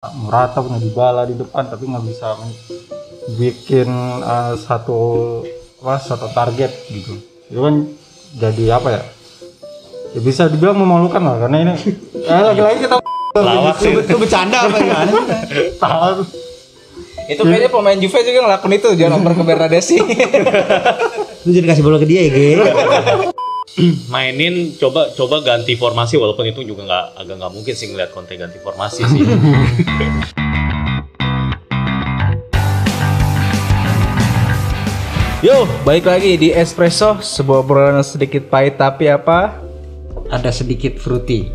Morata punya Dybala di depan tapi nggak bisa bikin satu target gitu. Itu kan jadi apa ya? Ya bisa dibilang memalukan lah karena ini lagi-lagi kita lawak sih. Itu bercanda apa gimana? tahu. Itu kayaknya pemain Juve juga ngelakuin itu, jangan oper ke Bernadesi. Lu jadi kasih bola ke dia ya, Ge. Mainin coba ganti formasi, walaupun itu juga agak nggak mungkin sih ngeliat Conte ganti formasi sih. Yo, balik lagi di Espresso, sebuah obrolan sedikit pahit tapi apa? Ada sedikit fruity.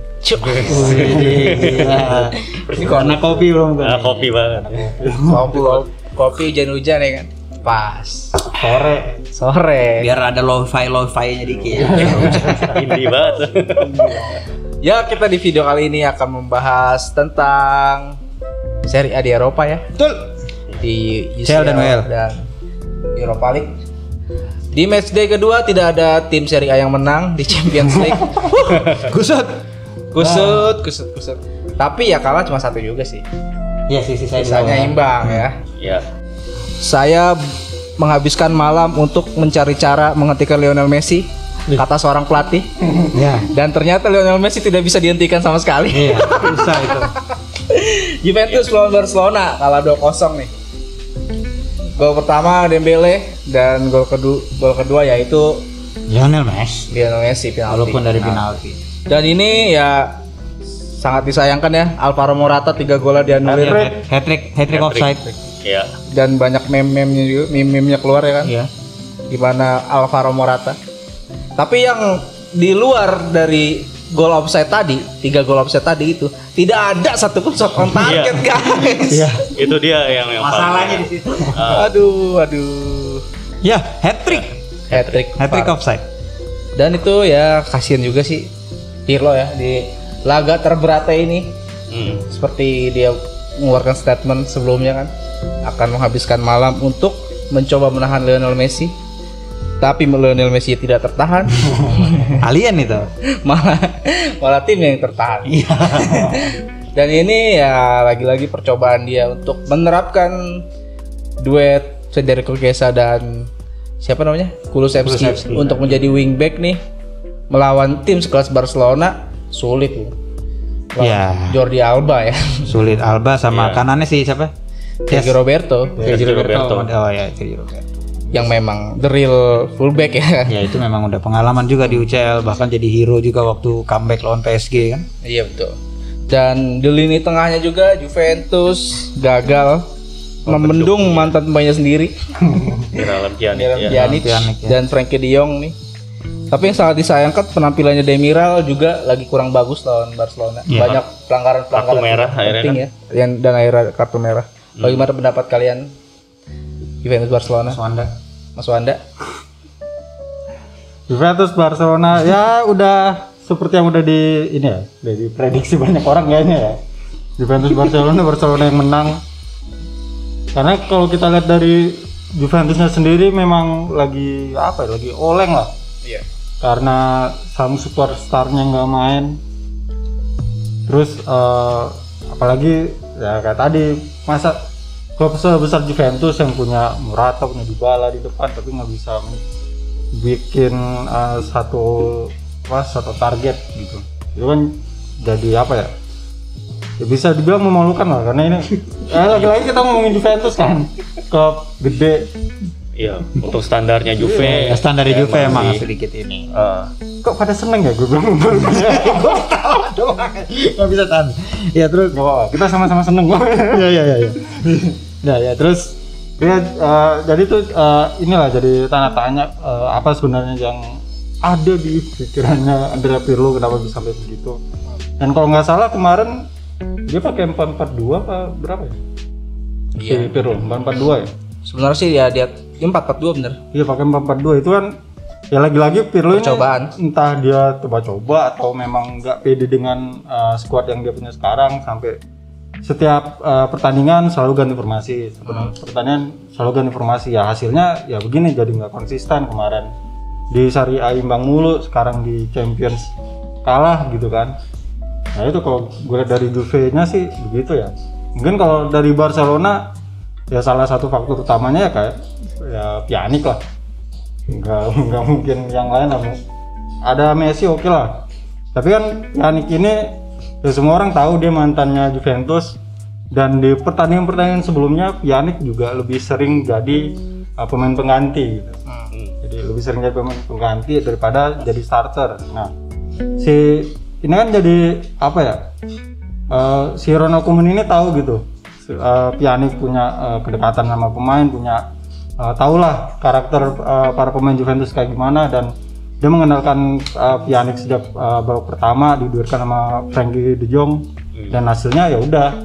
Ini Karena kopi belum kan? Kopi banget. Kopi hujan-hujan ya kan? Pas. Sore. Biar ada lo-fi-nya dikit. Indie banget. Ya, kita di video kali ini akan membahas tentang Serie A di Eropa ya. Betul. Di CL dan WL dan Europa League. Di matchday kedua tidak ada tim Serie A yang menang di Champions League. Kusut. Tapi ya kalah cuma satu juga sih. Iya sisanya Sisanya imbang ya. Ya. Saya menghabiskan malam untuk mencari cara menghentikan Lionel Messi, kata seorang pelatih. Ya. Dan ternyata Lionel Messi tidak bisa dihentikan sama sekali. Iya, susah itu. Juventus lawan Barcelona kalah 2-0 nih. Gol pertama Dembele dan gol kedua yaitu Lionel Messi. penalti. Walaupun dari penalti. Dan ini ya sangat disayangkan ya, Alvaro Morata 3 golnya dianulir Hat-trick offside. Iya. dan banyak meme-nya keluar ya kan. Iya. Gimana Alvaro Morata. Tapi yang di luar dari gol offside tadi, 3 gol offside tadi itu tidak ada satupun shot on target guys. Iya. Itu dia yang Masalahnya paling- di situ. Aduh. Ya, hat-trick Hat-trick. offside. Dan itu ya kasihan juga sih Pirlo ya di laga terberatnya ini. Seperti dia mengeluarkan statement sebelumnya kan, akan menghabiskan malam untuk mencoba menahan Lionel Messi. Tapi Lionel Messi tidak tertahan. Alien itu. malah tim yang tertahan. Dan ini ya lagi-lagi percobaan dia untuk menerapkan duet Federico Chiesa dan siapa namanya? Kulusevski untuk menjadi wingback nih melawan tim sekelas Barcelona. Sulit loh. Iya. Jordi Alba ya. Sulit. Alba sama Iya. kanannya sih siapa? Sergio Roberto Sergio Roberto. Oh ya, Sergio Roberto. yang memang the real fullback ya. Ya itu memang udah pengalaman juga di UCL, bahkan jadi hero juga waktu comeback lawan PSG kan. Iya betul. Dan di lini tengahnya juga Juventus gagal membendung mantan pemainnya sendiri. Miralem Pjanic. Miralem Ya. Pjanic Pjanic, ya. dan Frenkie de Jong nih. Tapi yang sangat disayangkan penampilannya Demiral juga lagi kurang bagus lawan Barcelona. Iya. Banyak pelanggaran-pelanggaran Kartu merah akhirnya penting kan. ya. Dan akhirnya kartu merah. Bagaimana pendapat kalian Juventus Barcelona? Mas Wanda? Juventus Barcelona ya udah seperti yang udah diprediksi banyak orang kayaknya ya. Juventus Barcelona yang menang. Karena kalau kita lihat dari Juventusnya sendiri memang lagi oleng lah. Iya. Karena sang superstarnya nggak main. Terus apalagi ya kayak tadi masa klub sebesar Juventus yang punya Morata, punya Dybala di depan tapi nggak bisa bikin satu target gitu. Itu kan jadi apa ya? Ya bisa dibilang memalukan lah karena ini lagi-lagi kita ngomongin Juventus kan klub gede. Iya, untuk standarnya Juve. Ya, standar ya, Juve emang masih- sedikit ini. Kok pada seneng ya gue bilang Nggak bisa tahan. Ya terus. kita sama-sama seneng kok. Ya. Nah ya terus ya, jadi tuh inilah jadi tanda tanya apa sebenarnya yang ada di pikirannya Andrea Pirlo kenapa bisa sampai begitu. Dan kalau nggak salah kemarin dia pakai 4-4-2 apa berapa ya? Iya. Si Pirlo 4-4-2 ya? Sebenarnya sih ya dia 4-4-2 bener. Iya pakai 4-4-2 itu kan ya lagi-lagi Pirlo ini Percobaan. entah dia coba-coba atau memang nggak pede dengan skuad yang dia punya sekarang sampai setiap pertandingan selalu ganti formasi. Pertandingan selalu ganti formasi ya hasilnya ya begini jadi nggak konsisten kemarin di Serie A imbang mulu sekarang di Champions kalah gitu kan. Nah itu kalau gue lihat dari Juve-nya sih begitu ya. Mungkin kalau dari Barcelona ya salah satu faktor utamanya ya kayak ya Pjanic lah. Nggak mungkin yang lain lah. Ada Messi oke lah. Tapi kan Pjanic ini ya semua orang tahu dia mantannya Juventus, dan di pertandingan-pertandingan sebelumnya Pjanic juga lebih sering jadi pemain pengganti gitu. Jadi lebih sering jadi pemain pengganti daripada jadi starter. Nah, ini kan jadi apa ya? Si Ronald Koeman ini tahu gitu. Pjanic punya kedekatan sama pemain, tahulah karakter para pemain Juventus kayak gimana, dan dia mengandalkan Pjanic sejak babak pertama diduetkan sama Frenkie de Jong, dan hasilnya ya udah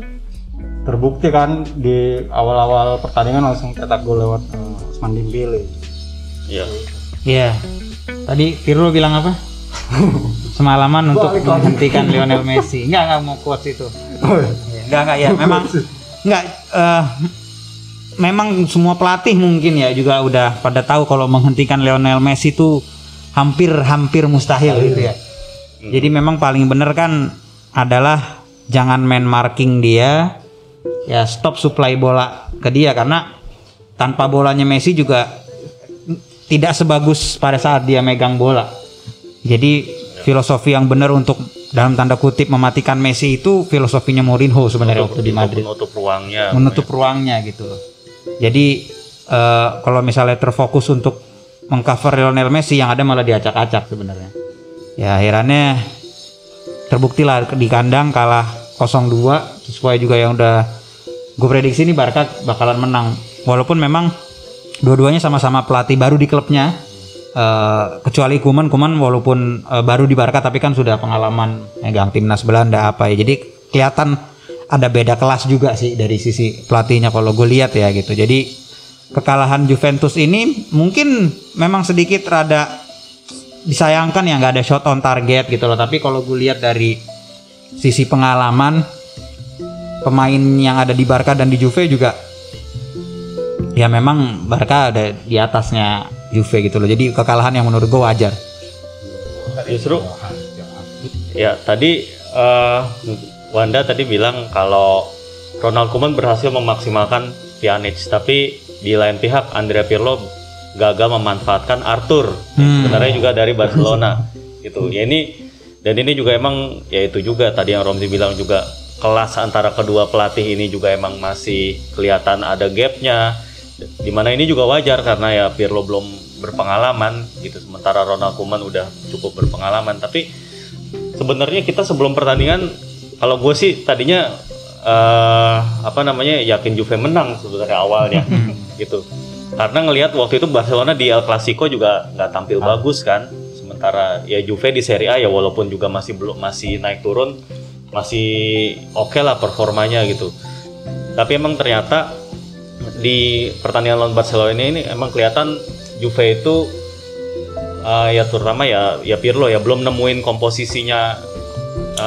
terbukti kan di awal-awal pertandingan langsung cetak gol lewat Ousmane Dembele. Iya. Iya. Tadi Pirlo bilang apa? Semalaman untuk menghentikan Lionel Messi. Enggak mau quotes itu. Enggak ya. Memang semua pelatih mungkin ya juga udah pada tahu kalau menghentikan Lionel Messi itu hampir mustahil gitu ya. Jadi memang paling benar kan adalah jangan main marking dia, ya stop supply bola ke dia, karena tanpa bolanya Messi juga tidak sebagus pada saat dia megang bola. Jadi filosofi yang benar untuk dalam tanda kutip mematikan Messi itu filosofinya Mourinho sebenarnya waktu di Madrid. Menutup ruangnya gitu loh. Jadi kalau misalnya terfokus untuk mengcover Lionel Messi, yang ada malah diacak-acak sebenarnya. Ya akhirnya terbukti lah di kandang kalah 0-2 sesuai juga yang udah gue prediksi nih, Barca bakalan menang. Walaupun memang dua-duanya sama-sama pelatih baru di klubnya, kecuali Koeman walaupun baru di Barca tapi kan sudah pengalaman megang timnas Belanda apa ya. Jadi kelihatan ada beda kelas juga sih dari sisi pelatihnya kalau gue lihat ya gitu. Jadi kekalahan Juventus ini mungkin memang sedikit rada disayangkan ya, nggak ada shot on target gitu loh. Tapi kalau gue lihat dari sisi pengalaman pemain yang ada di Barca dan di Juve juga, ya memang Barca ada di atasnya Juve gitu loh. Jadi kekalahan yang menurut gue wajar. Justru ya tadi Wanda tadi bilang kalau Ronald Koeman berhasil memaksimalkan Pjanic, tapi di lain pihak Andrea Pirlo gagal memanfaatkan Arthur sebenarnya juga dari Barcelona gitu. Ya ini juga emang ya itu juga tadi yang Romzi bilang juga, kelas antara kedua pelatih ini juga emang masih kelihatan ada gapnya, dimana ini juga wajar karena ya Pirlo belum berpengalaman gitu, sementara Ronald Koeman udah cukup berpengalaman. Tapi sebenarnya kita sebelum pertandingan, kalau gue sih tadinya yakin Juve menang sebenarnya awalnya gitu, karena ngelihat waktu itu Barcelona di El Clasico juga nggak tampil bagus kan, sementara ya Juve di Serie A ya walaupun juga masih naik turun, masih oke lah performanya gitu. Tapi emang ternyata di pertandingan lawan Barcelona ini emang kelihatan Juve itu ya terutama ya Pirlo ya belum nemuin komposisinya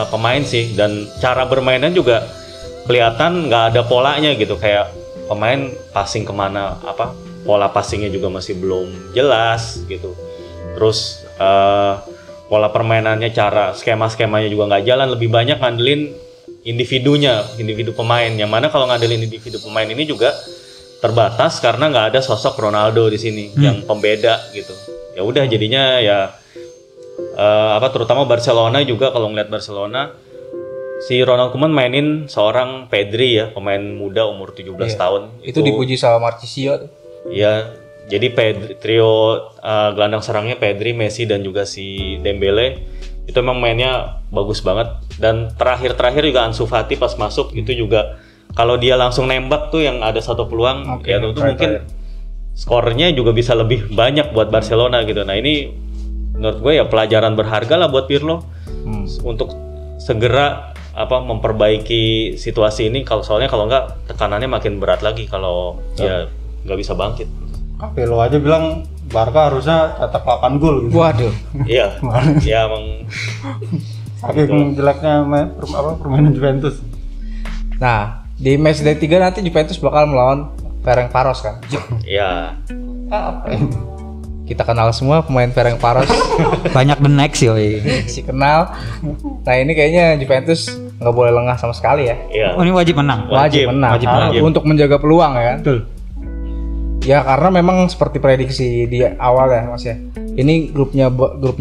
pemain sih, dan cara bermainnya juga kelihatan nggak ada polanya gitu, kayak pemain passing kemana, pola passingnya juga masih belum jelas gitu. Terus pola permainannya, cara skemanya juga nggak jalan, lebih banyak ngandelin individu pemain, yang mana kalau ngandelin individu pemain ini juga terbatas karena nggak ada sosok Ronaldo di sini yang pembeda gitu. Ya udah jadinya ya terutama Barcelona juga, kalau ngeliat Barcelona si Ronald Koeman mainin seorang Pedri ya, pemain muda umur 17 tahun. Itu dipuji sama Marchisio tuh. Iya, jadi trio gelandang serangnya Pedri, Messi dan juga si Dembele itu emang mainnya bagus banget. Dan terakhir juga Ansu Fati pas masuk itu juga, kalau dia langsung nembak tuh yang ada satu peluang ya itu mungkin skornya juga bisa lebih banyak buat Barcelona gitu. Nah ini menurut gue ya pelajaran berharga lah buat Pirlo untuk segera memperbaiki situasi ini, soalnya kalau enggak tekanannya makin berat lagi kalau ya nggak bisa bangkit. Pirlo aja bilang Barca harusnya cetak 8 gol gitu. Waduh. Iya. Ya emang saking jeleknya permainan Juventus. Nah, di match day 3 nanti Juventus bakal melawan Ferencvaros kan? Iya. Kita kenal semua pemain Ferencvaros. Banyak the next yoi. Si kenal. Nah ini kayaknya Juventus nggak boleh lengah sama sekali ya. Iya. Oh, ini wajib menang. Wajib menang. wajib menang. Untuk menjaga peluang ya kan. Betul. Ya karena memang seperti prediksi di awal ya Mas ya. Ini grupnya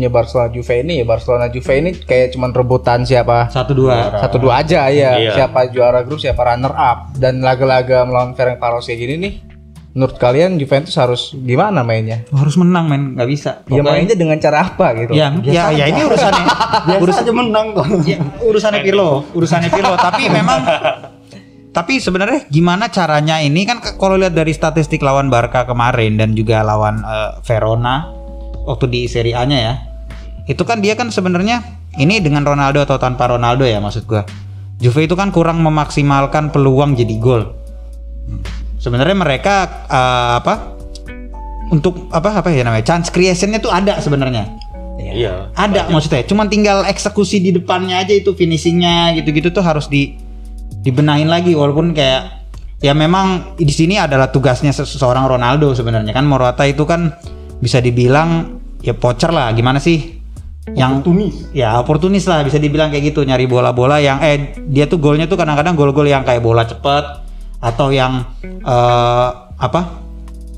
Barcelona Juve ini ya, Barcelona Juve ini kayak cuman rebutan siapa 1-2. 1-2 aja ya. Iya. Siapa juara grup, siapa runner up. Dan laga-laga melawan Ferencvaros kayak gini nih. Menurut kalian Juventus harus gimana mainnya? Harus menang men, nggak bisa. Ya mainnya dengan cara apa gitu? Ya ini urusannya. Biasa aja menang kok. Ya, urusannya Pirlo. Tapi sebenarnya gimana caranya ini kan kalau lihat dari statistik lawan Barca kemarin dan juga lawan Verona waktu di Serie A-nya ya. Itu kan dia kan sebenarnya ini dengan Ronaldo atau tanpa Ronaldo ya maksud gua. Juve itu kan kurang memaksimalkan peluang jadi gol. Sebenarnya mereka untuk apa ya namanya? Chance creation-nya tuh ada sebenarnya. Iya. Ada maksudnya, cuman tinggal eksekusi di depannya aja itu finishingnya gitu-gitu tuh harus dibenahin lagi walaupun kayak ya memang di sini adalah tugasnya seorang Ronaldo sebenarnya kan. Morata itu kan bisa dibilang ya pocher lah, gimana sih? Yang oportunis lah bisa dibilang kayak gitu, nyari bola-bola yang dia tuh golnya tuh kadang-kadang gol-gol yang kayak bola cepet atau yang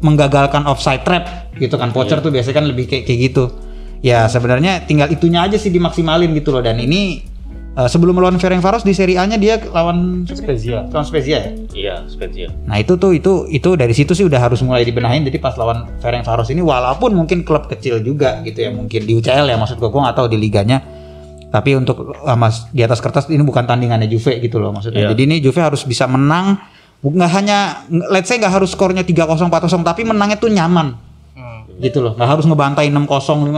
menggagalkan offside trap gitu kan. Pocher tuh biasanya kan lebih kayak gitu. Ya sebenarnya tinggal itunya aja sih dimaksimalin gitu loh. Dan ini sebelum melawan Ferencvaros di Serie A-nya dia lawan Spezia ya. Iya, Spezia. Nah itu dari situ sih udah harus mulai dibenahin. Jadi pas lawan Ferencvaros ini walaupun mungkin klub kecil juga gitu ya, mungkin di UCL ya maksud gue nggak tahu di liganya. Tapi untuk di atas kertas ini bukan tandingannya Juve gitu loh maksudnya. Jadi ini Juve harus bisa menang, nggak hanya let's say nggak harus skornya 3-0 4-0 tapi menangnya tuh nyaman. Gitu loh. Nggak harus ngebantai 6-0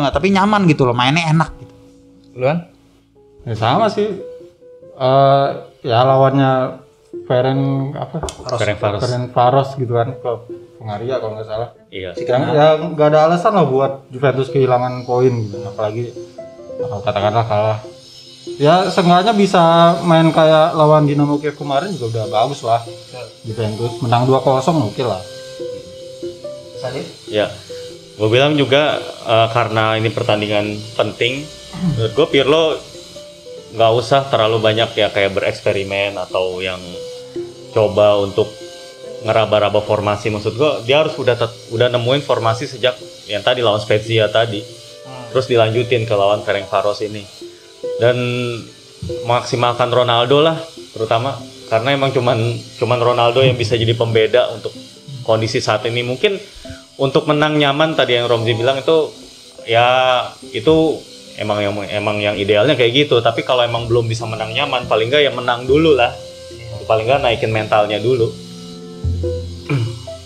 tapi nyaman gitu loh, mainnya enak gitu. Luan? Ya sama sih. Ya lawannya Ferencvaros gitu kan, ke Hungaria kalau nggak salah. Iya. Ya nggak ada alasan lah buat Juventus kehilangan poin gitu, apalagi katakanlah kalah. Ya seenggaknya bisa main kayak lawan Dinamo Kiev kemarin juga udah bagus lah. Juventus menang 2-0 oke lah. Ya, gue bilang juga karena ini pertandingan penting, menurut gue Pirlo nggak usah terlalu banyak ya kayak bereksperimen atau yang coba untuk ngeraba-raba formasi. Maksud gue dia harus udah nemuin formasi sejak yang tadi lawan Spezia tadi, terus dilanjutin ke lawan Ferencvaros ini dan maksimalkan Ronaldo lah terutama karena emang cuman Ronaldo yang bisa jadi pembeda untuk kondisi saat ini. Mungkin untuk menang nyaman tadi yang Romzi bilang itu emang yang idealnya kayak gitu. Tapi kalau emang belum bisa menang nyaman, paling nggak ya menang dulu lah. Paling nggak naikin mentalnya dulu.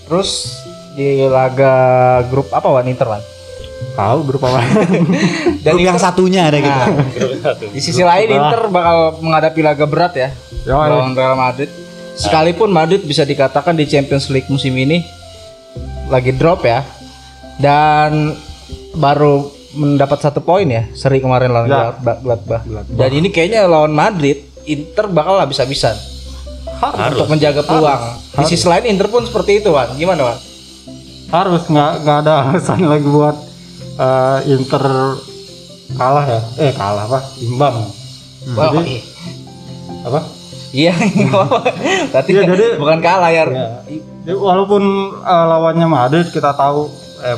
Terus di laga grup apa Wan, Inter Wan? Tahu grup apa? Dan grup yang satunya ada gitu. Di sisi lain Inter bakal menghadapi laga berat ya lawan Real Madrid. Sekalipun Madrid bisa dikatakan di Champions League musim ini lagi drop ya, dan baru mendapat 1 poin ya seri kemarin lawan Gladbach. Dan ini kayaknya lawan Madrid Inter bakal habis-habisan untuk menjaga peluang. Di sisi lain Inter pun seperti itu Wan. Gimana Wan? Harus nggak ada alasan lagi buat Inter kalah ya. Kalah apa? Imbang. Jadi, apa? Iya, berarti jadi bukan kalah ya. Jadi, walaupun lawannya Madrid, kita tahu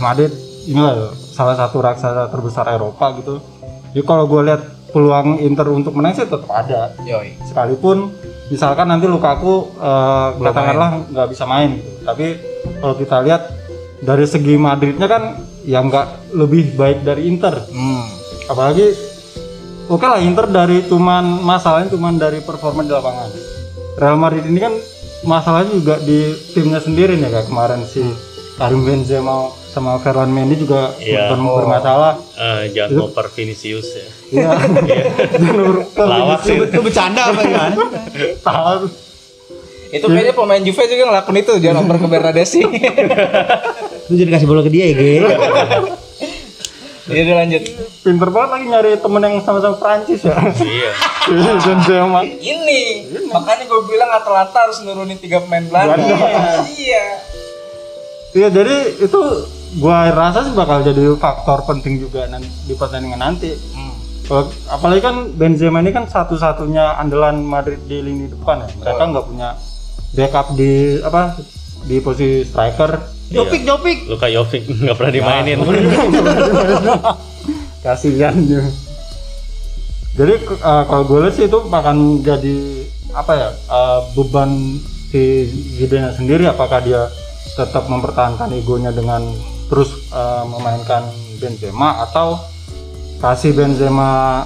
Madrid inilah salah satu raksasa terbesar Eropa gitu. Jadi kalau gue lihat peluang Inter untuk menang sih tetap ada. Yoi. Sekalipun misalkan nanti Lukaku katakanlah nggak bisa main gitu. Tapi kalau kita lihat dari segi Madridnya kan yang nggak lebih baik dari Inter. Apalagi oke lah Inter masalahnya cuman dari performa di lapangan. Real Madrid ini kan masalahnya juga di timnya sendiri nih kayak kemarin si Karim Benzema sama Ferland Mendy juga bermasalah. Jangan ngoper Vinicius ya. Iya. Lawak sih. Itu bercanda apa gimana? Tahu. Itu kayaknya pemain Juve juga ngelakuin itu, jangan ngoper ke Bernadesi. Lu jadi kasih bola ke dia ya, Ge. Iya udah lanjut. Pinter banget lagi nyari temen yang sama-sama Prancis ya. Iya. Benzema. Ini makanya gue bilang Atalanta harus nurunin 3 pemain Belanda. Iya. Iya, jadi itu gua rasa sih bakal jadi faktor penting juga di pertandingan nanti. Apalagi kan Benzema ini kan satu-satunya andalan Madrid di lini depan ya. Mereka nggak punya backup di posisi striker. Jopik. Luka Jovic nggak pernah dimainin. Kasihan juga. Jadi kalau gue lihat sih itu akan jadi beban si Zidane sendiri, apakah dia tetap mempertahankan egonya dengan terus memainkan Benzema atau kasih Benzema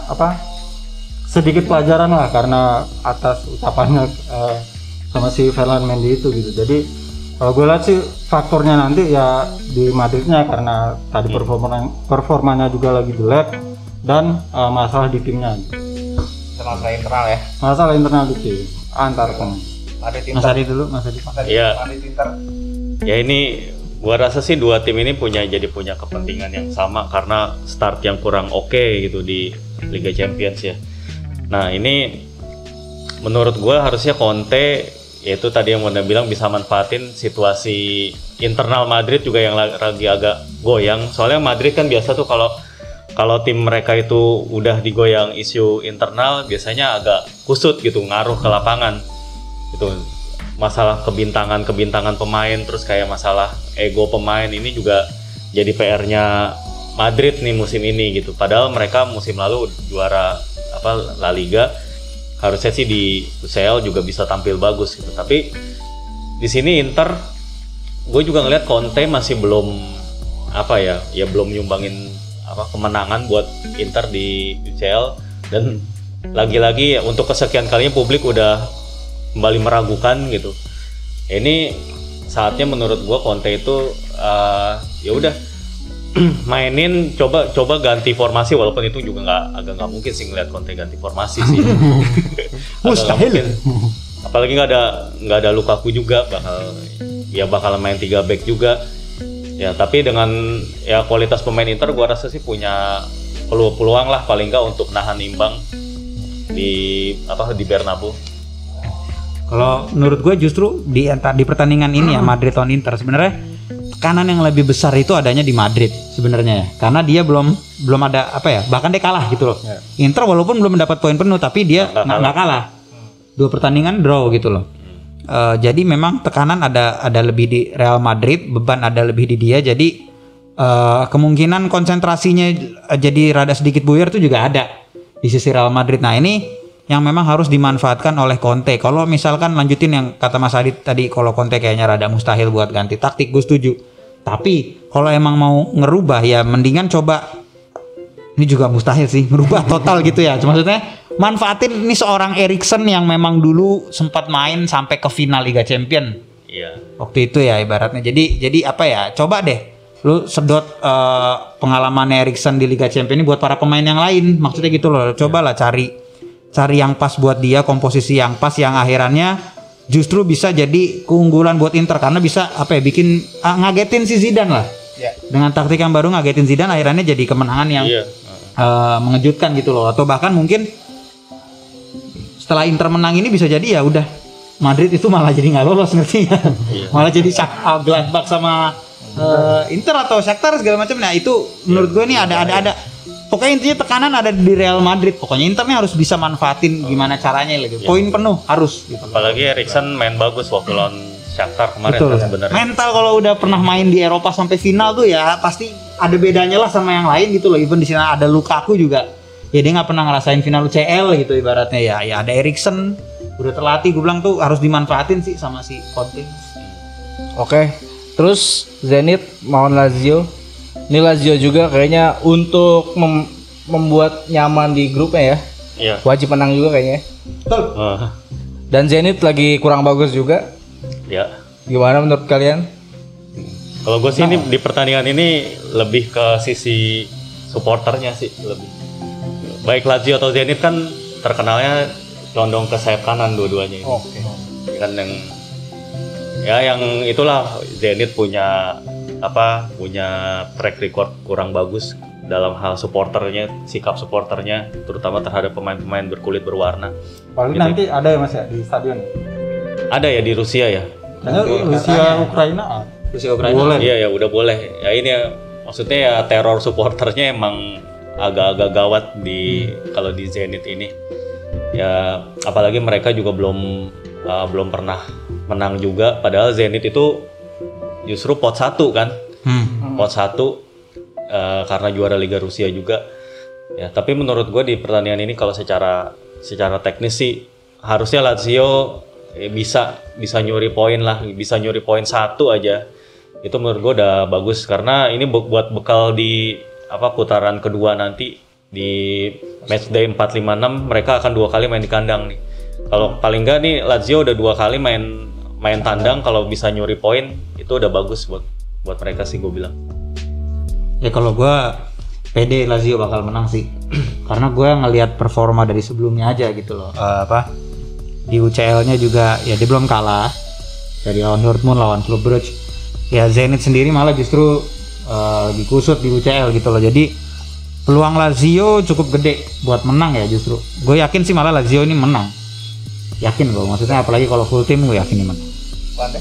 sedikit pelajaran lah karena atas ucapannya sama si Ferland Mendy itu gitu. Jadi kalau gue lihat sih faktornya nanti ya di Madridnya karena tadi performanya juga lagi jelek dan masalah di timnya. Masalah internal ya. Masalah internal di tim antar pemain. Mas Adi dulu, Mas Adi. Iya. Ya ini gua rasa sih dua tim ini punya kepentingan yang sama karena start yang kurang oke gitu di Liga Champions ya. Nah ini menurut gua harusnya Conte yaitu tadi yang Wanda bilang bisa manfaatin situasi internal Madrid juga yang lagi agak goyang. Soalnya Madrid kan biasa tuh kalau tim mereka itu udah digoyang isu internal biasanya agak kusut gitu, ngaruh ke lapangan gitu. Masalah kebintangan pemain, terus kayak masalah ego pemain ini juga jadi PR-nya Madrid nih musim ini gitu. Padahal mereka musim lalu juara La Liga, harusnya sih di UCL juga bisa tampil bagus gitu. Tapi di sini Inter, gue juga ngeliat Conte masih belum belum nyumbangin kemenangan buat Inter di UCL, dan lagi-lagi untuk kesekian kalinya publik udah kembali meragukan gitu. Ini saatnya menurut gua Conte itu ya udah mainin coba ganti formasi, walaupun itu juga agak nggak mungkin sih ngeliat Conte ganti formasi sih. Mustahil. Apalagi nggak ada Lukaku juga, bakal main 3 back juga. Ya tapi dengan ya kualitas pemain Inter gua rasa sih punya peluang lah paling nggak untuk nahan imbang di Bernabeu. Kalau menurut gue justru di pertandingan ini ya Madrid lawan Inter sebenarnya tekanan yang lebih besar itu adanya di Madrid sebenarnya ya, karena dia belum ada bahkan dia kalah gitu loh. Inter walaupun belum mendapat poin penuh tapi dia nggak kalah. 2 pertandingan draw gitu loh. Jadi memang tekanan ada lebih di Real Madrid, beban ada lebih di dia, jadi kemungkinan konsentrasinya jadi rada sedikit buyar itu juga ada di sisi Real Madrid. Nah ini yang memang harus dimanfaatkan oleh Conte. Kalau misalkan lanjutin yang kata Mas Adit tadi, kalau Conte kayaknya rada mustahil buat ganti taktik, gue setuju. Tapi kalau emang mau ngerubah ya mendingan coba, ini juga mustahil sih merubah total gitu ya. Maksudnya manfaatin ini seorang Eriksen yang memang dulu sempat main sampai ke final Liga Champion. Iya. Waktu itu ya ibaratnya. Jadi coba deh lu sedot pengalaman Eriksen di Liga Champion ini buat para pemain yang lain. Maksudnya gitu loh. Cobalah cari yang pas buat dia, komposisi yang pas yang akhirannya justru bisa jadi keunggulan buat Inter karena bisa bikin ngagetin si Zidane lah. Dengan taktik yang baru ngagetin Zidane, akhirnya jadi kemenangan yang mengejutkan gitu loh. Atau bahkan mungkin setelah Inter menang ini bisa jadi ya udah Madrid itu malah jadi nggak lolos, ngerti ya? Malah jadi Gladbach sama Inter atau Shakhtar segala macam. Nah itu menurut gue nih ada pokoknya intinya tekanan ada di Real Madrid. Pokoknya Internya harus bisa manfaatin gimana caranya gitu. Poin penuh harus gitu. Apalagi Eriksen main bagus waktu lawan Shakhtar kemarin kan sebenarnya. Mental kalau udah pernah main di Eropa sampai final tuh ya pasti ada bedanya lah sama yang lain gitu loh. Even di sini ada Lukaku juga. Ya dia nggak pernah ngerasain final UCL gitu ibaratnya ya. Ya ada Eriksen udah terlatih, gue bilang tuh harus dimanfaatin sih sama si Conte. Oke. Terus Zenit lawan Lazio. Ini Lazio juga kayaknya untuk membuat nyaman di grupnya ya. Iya. Wajib menang juga kayaknya. Betul. Dan Zenit lagi kurang bagus juga. Ya. Gimana menurut kalian? Kalau gue sih ini di pertandingan ini lebih ke sisi supporternya sih lebih. Baik Lazio atau Zenit kan terkenalnya condong ke sayap kanan dua-duanya ini. Oke. Kan yang itulah Zenit punya track record kurang bagus dalam hal supporternya, sikap supporternya terutama terhadap pemain-pemain berkulit berwarna. Paling gitu. nanti ada ya Mas ya di stadion. Ada ya di Rusia ya. Rusia Ukraina. Rusia Ukraina. Boleh. Iya ya udah boleh. Ya ini ya maksudnya ya teror supporternya emang agak-agak gawat di kalau di Zenit ini. Ya apalagi mereka juga belum pernah menang juga, padahal Zenit itu justru pot 1 kan. Pot 1 karena juara Liga Rusia juga. Ya, tapi menurut gue di pertandingan ini kalau secara teknis sih harusnya Lazio bisa nyuri poin lah, bisa nyuri poin 1 aja. Itu menurut gue udah bagus karena ini buat bekal di putaran kedua nanti di matchday 4-5-6 mereka akan 2 kali main di kandang nih. Kalau paling enggak nih Lazio udah 2 kali main tandang, kalau bisa nyuri poin itu udah bagus buat mereka sih gue bilang. Ya kalau gue pede Lazio bakal menang sih. Karena gue ngelihat performa dari sebelumnya aja gitu loh. Di UCL-nya juga ya dia belum kalah dari lawan Dortmund, lawan Club Brugge. Ya Zenit sendiri malah justru lagi kusut di UCL gitu loh. Jadi peluang Lazio cukup gede buat menang ya justru. Gue yakin sih malah Lazio ini menang. Yakin gue, maksudnya apalagi kalau full tim gue yakin ini menang. Anda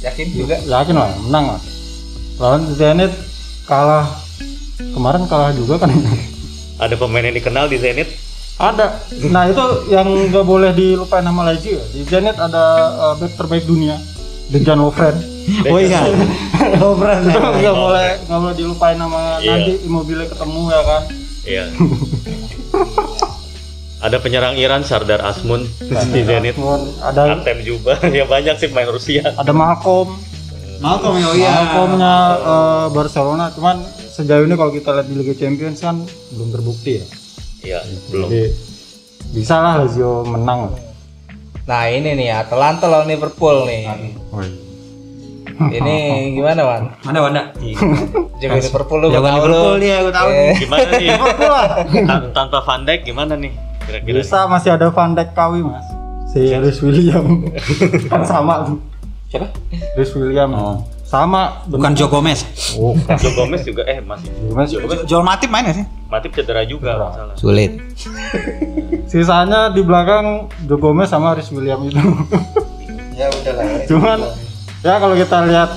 yakin juga? Yakin lah menang lah. Lawan Zenit kemarin kalah juga kan. Ada pemain yang dikenal di Zenit? Ada. Nah itu yang nggak boleh dilupain sama Lazio. Di Zenit ada back terbaik dunia, Dejan Lovren. Oh iya, Lovren Itu nggak boleh dilupain sama nanti Immobile ketemu ya kan. Iya. Ada penyerang Iran Sardar Azmoun di Zenit. Ada Artem juga. Ya banyak sih pemain Rusia. ada Malcolm. Malcolmnya Barcelona. Cuman sejauh ini kalau kita lihat di Liga Champions kan belum terbukti ya. Iya, belum. Jadi bisa lah Lazio menang. Nah ini nih Atalanta lawan Liverpool nih. Ini gimana Wan? Mana Wanda? Jago Liverpool lu. Jago Liverpool dia, gue tahu nih. Gimana nih? Tanpa Van Dijk gimana nih? Kira-kira. Bisa masih ada Van Dijk KW mas. Si Rhys William kan sama tuh. Siapa? Rhys William. Sama. Bukan Joe Gomez. Oh, Joe Gomez juga Gomez. Joel Matip main gak sih? Matip cedera juga kalau salah. Sulit. Sisanya di belakang Joe Gomez sama Rhys William itu. Ya udahlah. Cuman ya kalau kita lihat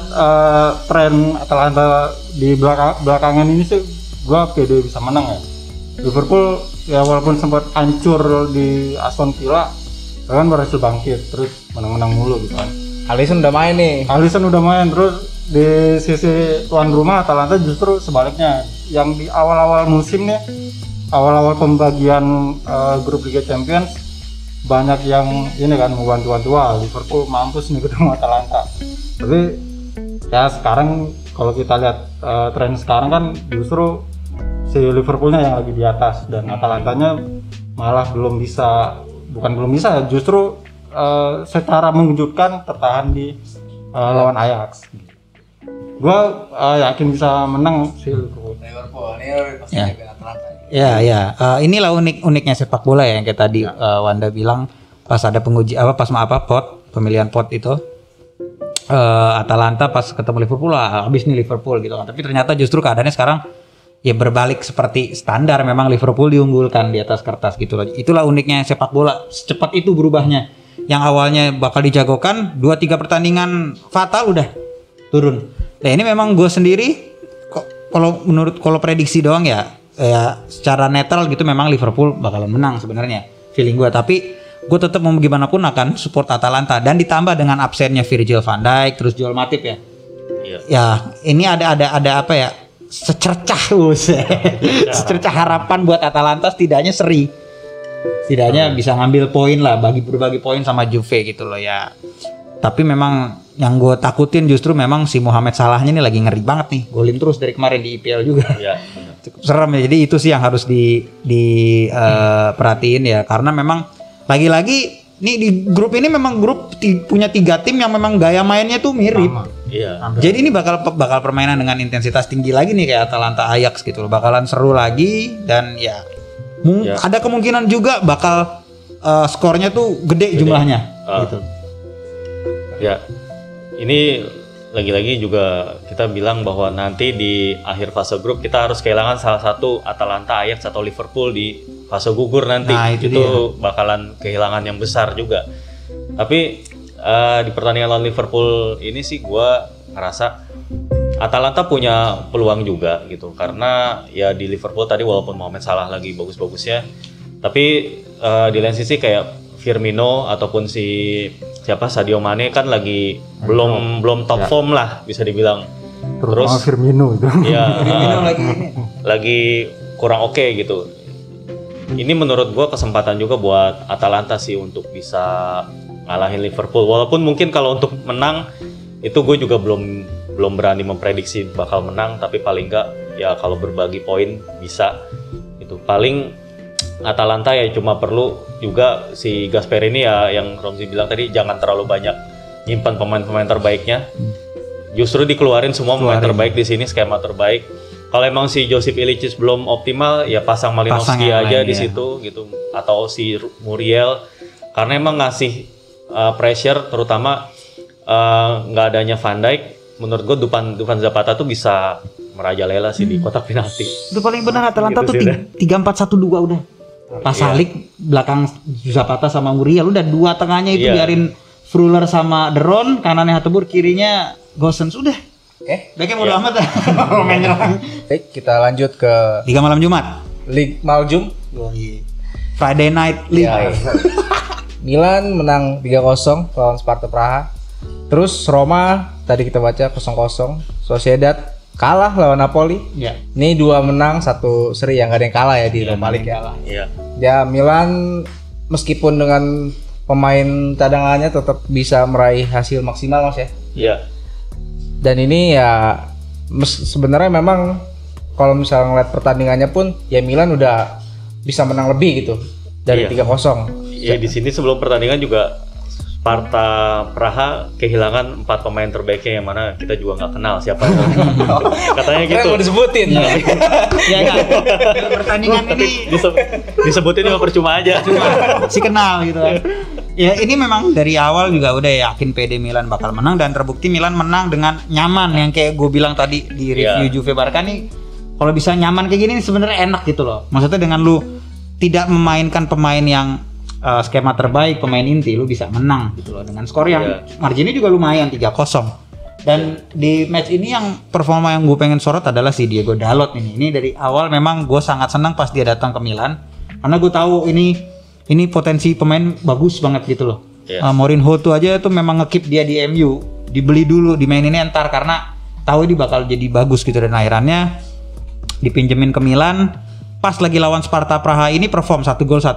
tren Atalanta di belakangan ini sih gua pede bisa menang ya. Liverpool ya walaupun sempat hancur di Aston Villa kan berhasil bangkit terus menang-menang mulu gitu kan. Alisson udah main nih. Alisson udah main, terus di sisi tuan rumah Atalanta justru sebaliknya. Yang di awal-awal musim nih, awal-awal pembagian grup Liga Champions banyak yang ini kan membantu Liverpool mampus nih ketemu Atalanta. Tapi ya sekarang kalau kita lihat tren sekarang kan justru si Liverpoolnya yang lagi di atas dan Atalantanya malah belum bisa justru secara mengejutkan tertahan di lawan Ajax. Gua yakin bisa menang sih Liverpool. Ini pasti jaga Atalanta. Ya. Inilah uniknya sepak bola ya yang kayak tadi Wanda bilang pas ada pemilihan pot itu Atalanta pas ketemu Liverpool habis nih Liverpool gitu kan. Tapi ternyata justru keadaannya sekarang ya berbalik seperti standar, memang Liverpool diunggulkan di atas kertas gitu loh. Itulah uniknya sepak bola, secepat itu berubahnya. Yang awalnya bakal dijagokan 2-3 pertandingan fatal udah turun. Nah ini memang gue sendiri kalau prediksi doang ya secara netral gitu memang Liverpool bakalan menang sebenarnya feeling gue, tapi gue tetap mau gimana pun akan support Atalanta dan ditambah dengan absennya Virgil van Dijk terus Joel Matip ya. Iya. Ya ini ada apa ya, secercah harapan buat Atalanta setidaknya setidaknya bisa ngambil poin lah, berbagi poin sama Juve gitu loh ya. Tapi memang yang gue takutin justru memang si Mohamed Salahnya ini lagi ngeri banget nih, golin terus dari kemarin di IPL juga. Iya. Cukup serem ya. Jadi itu sih yang harus perhatiin ya, karena memang lagi-lagi nih di grup ini memang punya 3 tim yang memang gaya mainnya tuh mirip. Iya. Jadi ini bakal permainan dengan intensitas tinggi lagi nih kayak Atalanta Ajax gitu loh. Bakalan seru lagi dan ya ada kemungkinan juga bakal skornya tuh gede jumlahnya gitu. Ya. Ini lagi-lagi juga kita bilang bahwa nanti di akhir fase grup kita harus kehilangan salah satu Atalanta, Ajax atau Liverpool di fase gugur nanti. Nah, itu bakalan kehilangan yang besar juga. Tapi di pertandingan lawan Liverpool ini sih gue ngerasa Atalanta punya peluang juga gitu karena ya di Liverpool tadi walaupun Mohamed Salah lagi bagus-bagusnya, tapi di lain sisi kayak Firmino ataupun siapa Sadio Mane kan lagi belum top form lah bisa dibilang. Terutama Terus Firmino itu. ya Firmino lagi kurang oke gitu. Ini menurut gua kesempatan juga buat Atalanta sih untuk bisa ngalahin Liverpool. Walaupun mungkin kalau untuk menang itu gue juga belum berani memprediksi bakal menang, tapi paling enggak ya kalau berbagi poin bisa itu. Paling Atalanta ya cuma perlu juga si Gasperini ya yang Romzi bilang tadi jangan terlalu banyak nyimpan pemain-pemain terbaiknya. Justru dikeluarin semua pemain terbaik di sini, skema terbaik. Kalau emang si Josip Ilicic belum optimal ya pasang Malinowski aja di situ gitu atau si Muriel karena emang ngasih pressure terutama nggak adanya Van Dijk. Menurut gue Dufan Zapata tuh bisa merajalela sih di kotak penalti. Itu paling benar Atalanta Gitu tuh sih, 3-4-1-2 udah. Pas Salik belakang Zapata sama Muriel udah dua tengahnya itu biarin Fruller sama Deron, kanannya Hateboer, kirinya Gosens udah. Oke. Baiknya bodo amat dah. Main nyerang. Baik, kita lanjut ke Liga malam Jumat. League Maljum. Friday Night League. Ya, Milan menang 3-0 lawan Sparta Praha. Terus Roma tadi kita baca 0-0. Sociedad kalah lawan Napoli. Ya. Ini 2 menang, 1 seri, yang gak ada yang kalah ya di Europa League ya. Iya. Ya Milan meskipun dengan pemain cadangannya tetap bisa meraih hasil maksimal Mas ya. Iya. Dan ini ya sebenarnya memang kalau misalnya ngeliat pertandingannya pun ya Milan udah bisa menang lebih gitu dari 3-0. Ya di sini sebelum pertandingan juga Sparta Praha kehilangan 4 pemain terbaiknya yang mana kita juga nggak kenal siapa. Katanya gitu. Mau disebutin. Ya enggak. Pertandingan ini Disebutin cuma percuma aja. si kenal gitu kan. Ya ini memang dari awal juga udah yakin PD Milan bakal menang dan terbukti Milan menang dengan nyaman yang kayak gue bilang tadi di review Juve Barca nih. Kalau bisa nyaman kayak gini sebenarnya enak gitu loh. Maksudnya dengan lu tidak memainkan pemain yang skema terbaik, pemain inti, lu bisa menang gitu loh dengan skor yang marginnya juga lumayan 3-0. Dan di match ini yang performa yang gue pengen sorot adalah si Diego Dalot ini. Ini dari awal memang gue sangat senang pas dia datang ke Milan karena gue tahu ini potensi pemain bagus banget gitu loh. Mourinho tuh aja tuh memang nge-keep dia di MU, dibeli dulu, dimaininnya entar karena tahu dia bakal jadi bagus gitu dan akhirannya dipinjemin ke Milan. Pas lagi lawan Sparta Praha ini perform 1 gol 1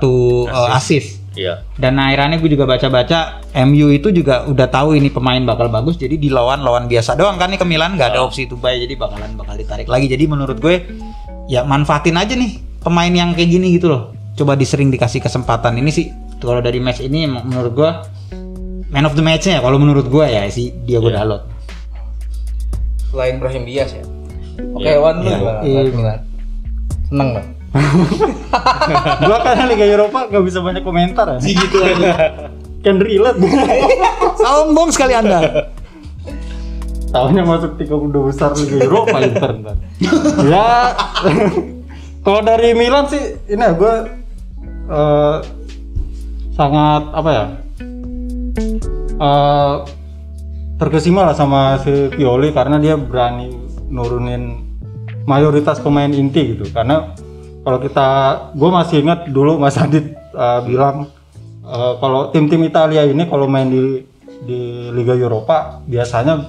assist. Iya. Dan akhirnya gue juga baca-baca MU itu juga udah tahu ini pemain bakal bagus jadi di lawan biasa doang kan nih ke Milan nggak ada opsi to buy jadi bakal ditarik lagi. Jadi menurut gue ya manfaatin aja nih pemain yang kayak gini gitu loh. Coba disering dikasih kesempatan ini sih kalau dari match ini menurut gue man of the match-nya kalau menurut gue ya si Diego Dalot. Selain Brahim Diaz ya. Oke, Wan lu gimana? Milan. Seneng Bang. Gua kan Liga Eropa gak bisa banyak komentar ya. Gitu aja. Can relate. Sombong sekali Anda. Tahunnya masuk 32 besar Liga Eropa Inter ntar. Ya. Kalau dari Milan sih ini ya gue sangat apa ya? Terkesima lah sama si Pioli karena dia berani nurunin mayoritas pemain inti gitu. Karena kalau gue masih ingat dulu Mas Adit bilang kalau tim-tim Italia ini kalau main di Liga Eropa biasanya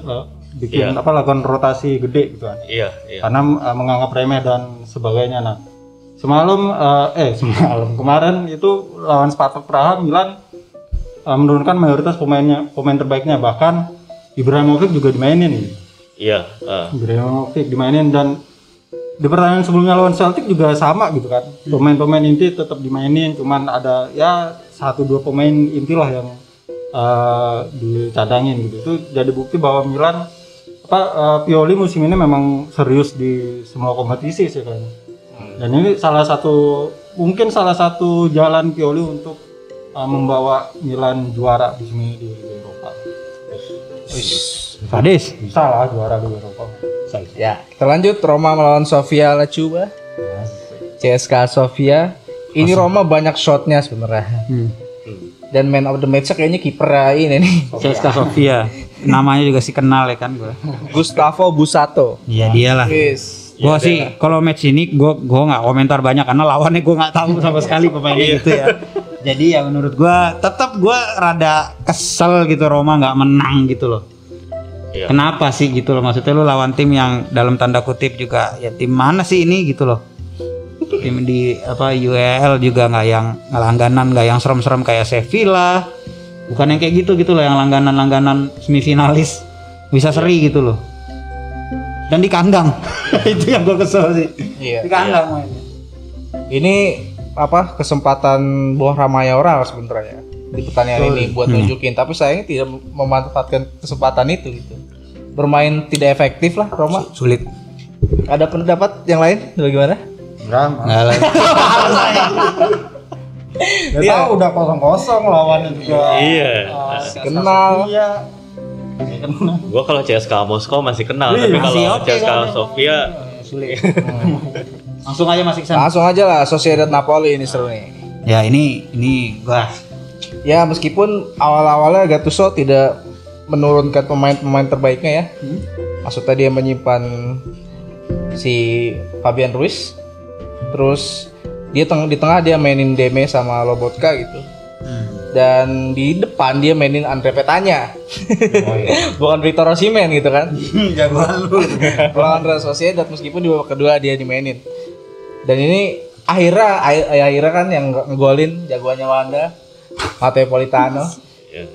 bikin lakukan rotasi gede gitu kan. Iya. Karena menganggap remeh dan sebagainya. Nah, semalam kemarin itu lawan Sparta Praha Milan menurunkan mayoritas pemain terbaiknya, bahkan Ibrahimovic juga dimainin gitu. Iya. Ibrahimovic dimainin dan di pertandingan sebelumnya lawan Celtic juga sama gitu kan. Pemain-pemain inti tetap dimainin, cuman ada ya 1-2 pemain inti lah yang dicadangin gitu. Itu jadi bukti bahwa Milan Pioli musim ini memang serius di semua kompetisi sih kan. Dan ini mungkin salah satu jalan Pioli untuk membawa Milan juara di sini di Liga Eropa. Sadis. Bisa lah juara Liga Eropa. Ya, kita lanjut Roma melawan Sofia Lachuba. CSKA Sofia. Ini Roma banyak shotnya sebenarnya. Dan man of the match kayaknya kiper ini nih. CSKA Sofia. namanya juga sih kenal ya kan gue. Gustavo Busato. Iya dialah. Yes. Gue sih kalau match ini gue nggak komentar banyak karena lawannya gue nggak tahu sama sekali pemainnya gitu ya. Jadi ya menurut gue tetap gue rada kesel gitu Roma nggak menang gitu loh. Iya. Kenapa sih gitu loh, maksudnya lu lawan tim yang dalam tanda kutip juga ya tim mana sih ini gitu loh. Tim di apa UEL juga nggak yang langganan, nggak yang serem-serem kayak Sevilla. Bukan yang kayak gitu loh, yang langganan semifinalis bisa seri gitu loh. Dan di kandang. Itu yang gue kesel sih. Iya. Di kandang mainnya. Ini apa kesempatan buah Ramayora sebenarnya di pertandingan ini buat nunjukin, tapi sayangnya tidak memanfaatkan kesempatan itu gitu. Bermain tidak efektif lah Roma. Sulit. Ada pendapat yang lain bagaimana? Enggak lah. Iya. Tahu udah 0-0 lawannya juga. Iya. Kenal. Iya. Gua kalau CSKA Moskow masih kenal, tapi masih kalau oke CSKA kan. Sofia Sulit. Langsung aja masuk sana. Langsung aja lah Sociedad Napoli ini seru nih. Ya ini gua Ya meskipun awal-awalnya Gattuso tidak menurunkan pemain-pemain terbaiknya ya. Maksudnya dia menyimpan si Fabian Ruiz. Terus dia di tengah dia mainin Deme sama Lobotka gitu. Dan di depan dia mainin Andre Petagna. Bukan Victor Osimhen gitu kan. jagoan lu. Lawan Real Sociedad meskipun di babak kedua dia dimainin. Dan ini akhirnya kan yang ngegolin jagoannya Wanda, Matteo Politano. ya,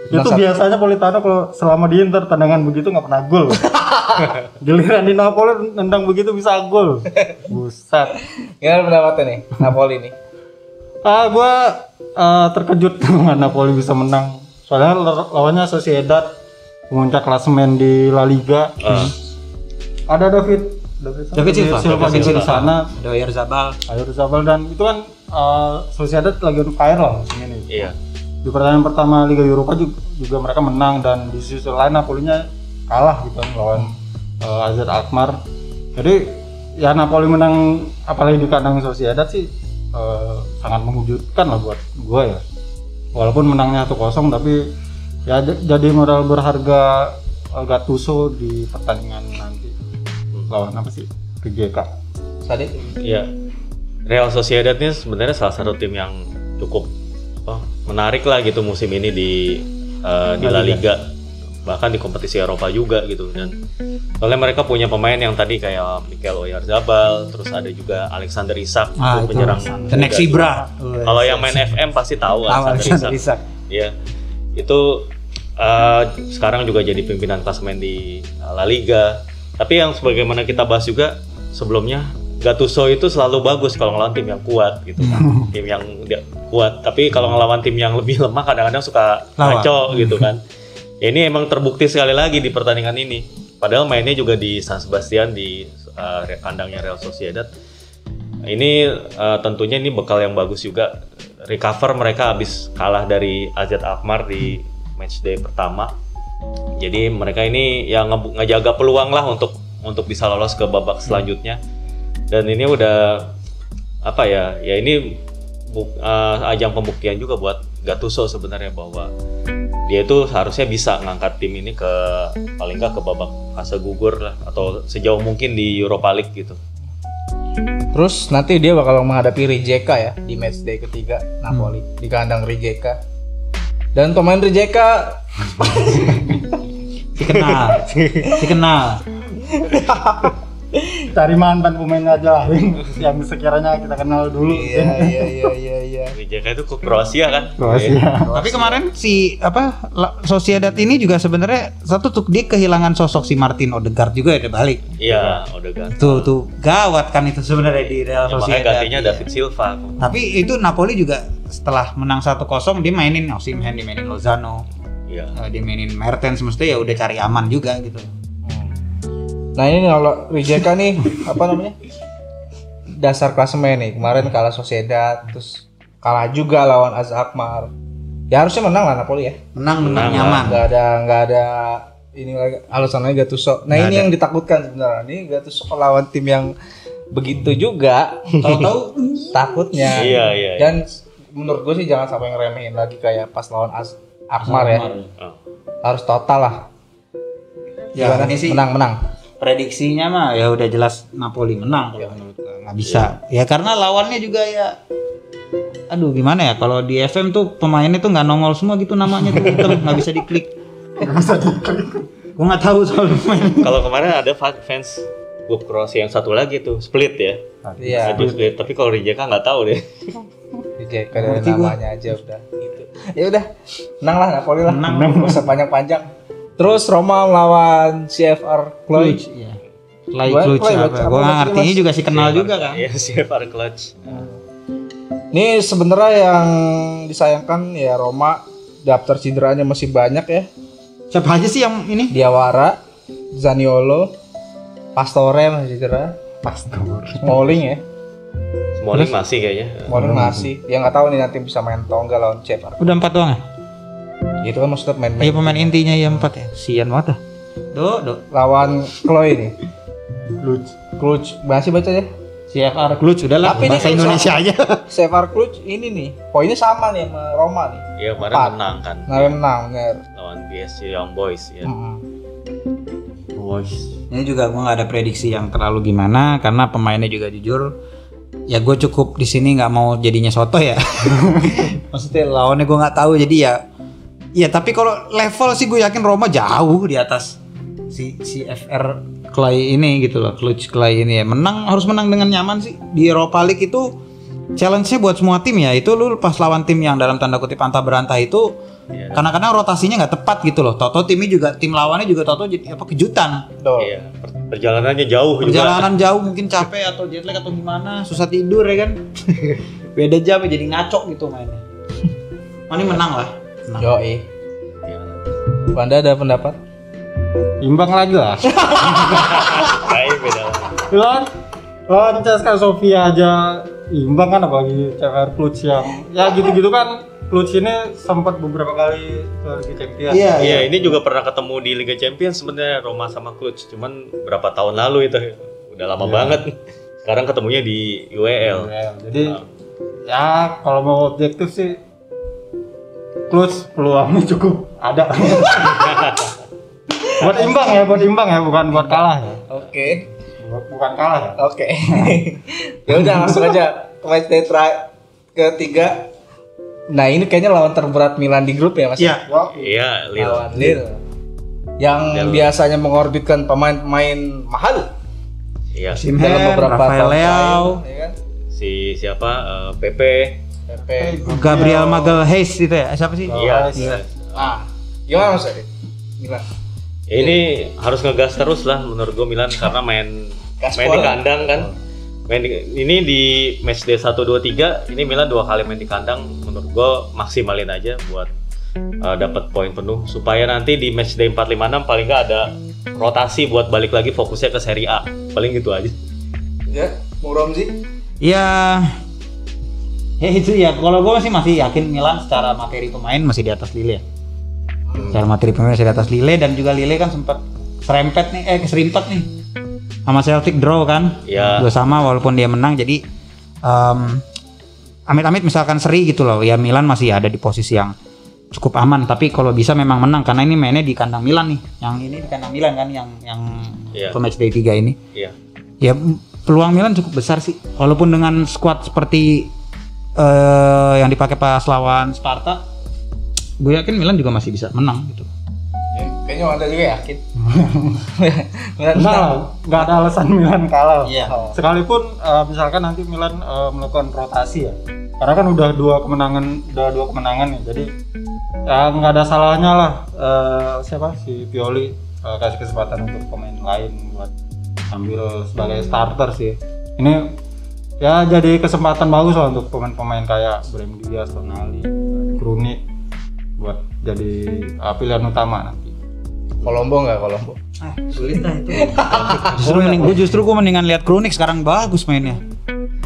Itu biasanya Politano kalau selama di Inter tendangan begitu nggak pernah gol. Giliran di Napoli nendang begitu bisa gol. Buset. Gimana pendapatnya nih Napoli nih? Gue terkejut dengan Napoli bisa menang. Soalnya lawannya Sociedad, pemuncak klasemen di La Liga. Ada David Silva di sana, ada Oyarzabal. Oyarzabal dan itu kan Sociedad lagi on fire lah musim ini. iya. Di pertandingan pertama Liga Eropa juga mereka menang dan di sisi lain Napolinya kalah gitu kan lawan AZ Alkmaar. Jadi ya Napoli menang apalagi di kandang Sociedad sih sangat mengejutkan lah buat gue ya. Walaupun menangnya 1-0 tapi ya jadi modal berharga Gattuso di pertandingan nanti lawan apa sih? Rijeka. Tadi Iya. Real Sociedad ini sebenarnya salah satu tim yang cukup menarik lah gitu musim ini di La Liga, bahkan di kompetisi Eropa juga gitu. Dan soalnya mereka punya pemain yang tadi kayak Mikel Oyarzabal, terus ada juga Alexander Isak, itu penyerang The Next Ibra. Kalau yang main FM pasti tahu Alexander Isak. Iya. Itu sekarang juga jadi pimpinan klasemen di La Liga. Tapi yang sebagaimana kita bahas juga sebelumnya, Gattuso itu selalu bagus kalau ngelawan tim yang kuat gitu. Tim yang kuat, tapi kalau ngelawan tim yang lebih lemah kadang-kadang suka ngaco gitu kan. Ya, ini emang terbukti sekali lagi di pertandingan ini. Padahal mainnya juga di San Sebastian di kandangnya Real Sociedad. Ini tentunya ini bekal yang bagus juga. Recover mereka habis kalah dari AZ Alkmaar di matchday pertama. Jadi mereka ini yang ngejaga peluang lah untuk bisa lolos ke babak selanjutnya. Dan ini udah apa ya? Ya ini ajang pembuktian juga buat Gattuso sebenarnya bahwa dia itu harusnya bisa ngangkat tim ini ke paling nggak ke babak fase gugur lah atau sejauh mungkin di Europa League gitu. terus nanti dia bakal menghadapi Rijeka ya di matchday ketiga Napoli di kandang Rijeka. Dan pemain Rijeka Si kenal. Cari mantan pemain aja yang sekiranya kita kenal dulu. iya. Rijeka itu ke Kroasia kan? Kroasia. Tapi kemarin si Sociedad ini juga sebenarnya tuh dia kehilangan sosok si Martin Odegaard juga ya balik. Iya, Odegaard. Tuh gawat kan itu sebenarnya di Real Ya, makanya Sociedad. gantinya David Silva. Tapi itu Napoli juga setelah menang 1-0 dia mainin Osimhen, dia mainin Lozano, Iya. dia mainin Mertens, mestinya ya udah cari aman juga gitu. Nah ini kalau Rijeka nih apa namanya dasar klasemen nih kemarin kalah Sociedad terus kalah juga lawan AZ Alkmaar. Ya harusnya menang lah Napoli ya. Menang Menang. nyaman. Nggak ada ini lagi alasannya Gattuso. Nah ini yang ditakutkan sebenarnya. Ini Gattuso lawan tim yang begitu juga. Tahu takutnya. Iya. Dan menurut gue sih jangan sampai ngeremehin lagi kayak pas lawan Akmar ya. Oh. Harus total lah. Ya, Gimana? ini sih Menang. prediksinya mah ya udah jelas Napoli menang kalau menurut gua. Nggak bisa. Ya karena lawannya juga ya aduh gimana ya kalau di FM tuh pemainnya tuh nggak nongol semua gitu namanya tuh hitam nggak bisa diklik. Gua nggak tahu soal pemain. Kalau kemarin ada fans klub Kroasia yang satu lagi tuh Split ya. Iya. Aduh, Split. Tapi kalau Rijeka nggak tahu deh. Oke, dari namanya aja udah gitu. Ya udah, menang lah Napoli lah. Menang. Nggak usah panjang-panjang. Terus Roma melawan CFR Cluj. Iya. Klay Gua- Cluj Klay, apa? apa Gua nggak bacanya, ngertinya Mas? juga sih kenal juga kan. Iya, CFR Clutch. Ini sebenarnya yang disayangkan ya Roma daftar cederanya masih banyak ya. Siapa aja sih yang ini? Diawara, Zaniolo, Pastore masih cedera, Smalling ya. Smalling masih kayaknya. Smalling masih. Dia nggak tahu nih nanti bisa main atau enggak lawan CFR. Udah 4 doang ya? Itu kan maksudnya main Iya pemain intinya ya 4 ya. Sian banget dah. Do. lawan Chloe nih. Cluj. Cluj masih baca ya. CFR Cluj udah lah Tapi ini bahasa kan Indonesia aja. CFR Cluj ini nih, poinnya sama nih sama Roma nih. Iya, kemarin Empat. menang kan. Nah, menang bener. Lawan BSC Young Boys ya. Ini juga gua nggak ada prediksi yang terlalu gimana karena pemainnya juga jujur. Ya gue cukup di sini nggak mau jadinya soto ya. Maksudnya lawannya gue nggak tahu jadi ya. Ya tapi kalau level sih gue yakin Roma jauh di atas si FR Clay ini gitu loh. Cluj Clay ini ya harus menang dengan nyaman sih di Europa League itu. Challenge-nya buat semua tim ya itu lu pas lawan tim yang dalam tanda kutip antah berantah itu kadang-kadang rotasinya nggak tepat gitu loh. Toto timnya juga tim lawannya juga Toto jadi apa kejutan. Tuh. Iya, perjalanannya jauh Perjalanan jauh mungkin capek atau jet lag atau gimana susah tidur ya kan. Beda jam ya, jadi ngaco gitu mainnya. Ini menang lah. Menang. Yoi. juga. Anda ada pendapat? Imbang lagi lah. Kayak beda lah. Lawan CSKA Sofia aja imbang kan, apalagi CFR Cluj yang ya gitu-gitu kan. Cluj ini sempat beberapa kali ke Liga Champions. Iya, ini juga pernah ketemu di Liga Champions sebenarnya Roma sama Cluj, cuman berapa tahun lalu itu udah lama banget. Sekarang ketemunya di UEL. Jadi ya kalau mau objektif sih Cluj peluangnya cukup ada. buat imbang ya, bukan buat kalah ya. Oke. Bukan kalah ya. Oke. Ya udah langsung aja ke match day ketiga. Nah, ini kayaknya lawan terberat Milan di grup ya, Mas? Iya. Iya, Lille. Lawan Lille. Yang biasanya mengorbitkan pemain-pemain mahal Iya. Simher, dalam beberapa Rafael tahun Leao, terakhir, ya kan? Si siapa? Pepe. Pepe. Gabriel Magalhaes itu ya. Siapa sih? Iya. Ah, gimana Mas Adi? Milan. Ya, ini harus ngegas terus lah menurut gue Milan karena main Gaspol. di kandang kan. Ini di match day 1 2 3 ini Milan 2 kali main di kandang, menurut gue maksimalin aja buat dapat poin penuh supaya nanti di match day 4 5 6 paling nggak ada rotasi buat balik lagi fokusnya ke Serie A. Paling gitu aja. Ya, Bung Romzi. Ya itu ya. Kalau gue masih yakin Milan secara materi pemain masih di atas Lille ya. Secara materi pemain masih di atas Lille, dan juga Lille kan sempat keserimpet nih sama Celtic draw kan. Iya. 2 sama walaupun dia menang, jadi amit-amit misalkan seri gitu loh. Ya Milan masih ada di posisi yang cukup aman, tapi kalau bisa memang menang karena ini mainnya di kandang Milan nih. Yang ini di kandang Milan kan yang Iya. match day 3 ini. Iya. Ya peluang Milan cukup besar sih, walaupun dengan skuad seperti yang dipakai pas lawan Sparta, gue yakin Milan juga masih bisa menang gitu. Ya, kayaknya Anda juga yakin. Milan Nah, nggak ada alasan Milan kalah. Iya. Sekalipun misalkan nanti Milan melakukan rotasi ya, karena kan udah dua kemenangan nih, jadi ya nggak ada salahnya lah siapa si Pioli kasih kesempatan untuk pemain lain buat ambil sebagai starter sih. Ini ya jadi kesempatan bagus lah untuk pemain-pemain kayak Brahim Diaz, Tonali, Krunic buat jadi pilihan utama nanti. Kolombo nggak Kolombo? Sulit lah itu. Justru gue mendingan lihat Krunic sekarang bagus mainnya.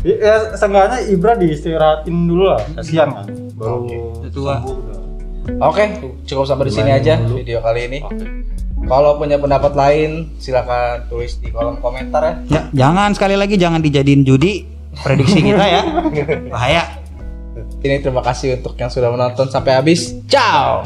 Ya seenggaknya Ibra diistirahatin dulu lah, kasihan kan. Baru Tua. sembuh udah. Oke, cukup sampai di sini aja video kali ini. Kalau punya pendapat lain, silakan tulis di kolom komentar ya. Ya, jangan sekali lagi jangan dijadiin judi prediksi kita ya. Bahaya. Ini terima kasih untuk yang sudah menonton sampai habis. Ciao.